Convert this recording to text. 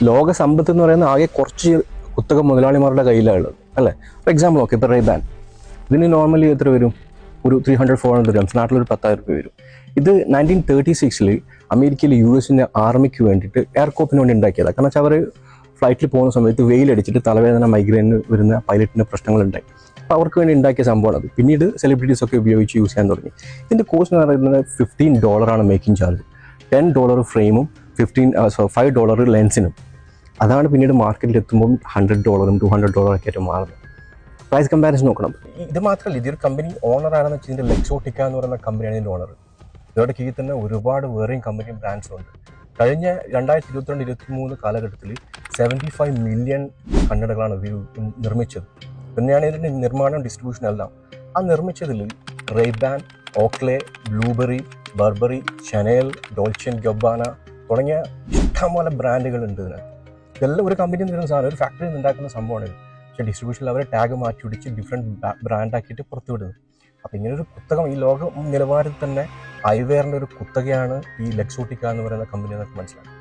ലോക സമ്പത്ത് എന്ന് പറയുന്നത് ആകെ കുറച്ച് കുത്തക മുതലാളിമാരുടെ കയ്യിലാണ് ഉള്ളത് അല്ലേ. ഫോർ എക്സാമ്പിൾ നോക്കി, ഇപ്പോൾ റേബാൻ ഇതിന് നോർമലി എത്ര വരും? ഒരു 300-400 ഗ്രാംസ്, നാട്ടിലൊരു 10,000 രൂപ വരും. ഇത് 1936 അമേരിക്കയിൽ US ആർമിക്ക് വേണ്ടിയിട്ട് എയർകോപ്പിന് വേണ്ടി ഉണ്ടാക്കിയതാണ്. കാരണം വെച്ചാൽ അവർ ഫ്ലൈറ്റിൽ പോകുന്ന സമയത്ത് വെയിലടിച്ചിട്ട് തലവേദന, മൈഗ്രെയിന് വരുന്ന പൈലറ്റിൻ്റെ പ്രശ്നങ്ങളുണ്ടായി. അപ്പോൾ അവർക്ക് വേണ്ടി ഉണ്ടാക്കിയ സംഭവമാണ് അത്. പിന്നീട് സെലിബ്രിറ്റീസൊക്കെ ഉപയോഗിച്ച് യൂസ് ചെയ്യാൻ തുടങ്ങി. ഇതിൻ്റെ കോസ്റ്റ് എന്ന് പറയുന്നത് $15 മേക്കിംഗ് ചാർജ്, $10 ഫ്രെയിമും, $5 ലെൻസിനും. അതാണ് പിന്നീട് മാർക്കറ്റിൽ എത്തുമ്പോൾ $100 $200 ഒക്കെ ആയിട്ട് മാറുന്നത്. പ്രൈസ് കമ്പാരിസൺ നോക്കണം. ഇത് മാത്രമല്ല, ഇതൊരു കമ്പനി ഓണർ ആണെന്ന് വെച്ചാൽ ഇതിൻ്റെ ലെക്സോട്ടിക്ക എന്ന് പറയുന്ന കമ്പനിയാണ് ഇതിൻ്റെ ഓണർ. ഇതോടെ കീഴിൽ തന്നെ ഒരുപാട് വേറെയും കമ്പനിയും ബ്രാൻഡ്സും ഉണ്ട്. കഴിഞ്ഞ 2022-23 കാലഘട്ടത്തിൽ 75 മില്യൺ കണ്ണടകളാണ് ഇവർ നിർമ്മിച്ചത്. പിന്നെയാണ് ഇതിൻ്റെ നിർമ്മാണം, ഡിസ്ട്രിബ്യൂഷൻ എല്ലാം. ആ നിർമ്മിച്ചതിൽ Ray Ban, Oakley, Blueberry, Burberry, Chanel, Dolce and Gabbana തുടങ്ങിയ ഇഷ്ടംപോലെ ബ്രാൻഡുകൾ ഉണ്ട് ഇതിനകത്ത്. ഇതെല്ലാം ഒരു കമ്പനിയിൽ നിന്ന് വരുന്ന സാധനം, ഒരു ഫാക്ടറിയിൽ നിന്ന് ഉണ്ടാക്കുന്ന സംഭവമാണ് ഇത്. പക്ഷേ ഡിസ്ട്രിബ്യൂഷനിൽ അവരെ ടാഗ് മാറ്റി പിടിച്ച് ഡിഫറെൻറ്റ് ബ്രാൻഡാക്കിയിട്ട് പുറത്തു വിടുന്നത്. അപ്പോൾ ഇങ്ങനൊരു കുത്തകം ഈ ലോക നിലവാരത്തിൽ തന്നെ ഐവെയറിൻ്റെ ഒരു കുത്തകയാണ് ഈ ലെക്സോട്ടിക്ക എന്ന് പറയുന്ന കമ്പനി എന്നൊക്കെ മനസ്സിലാക്കും.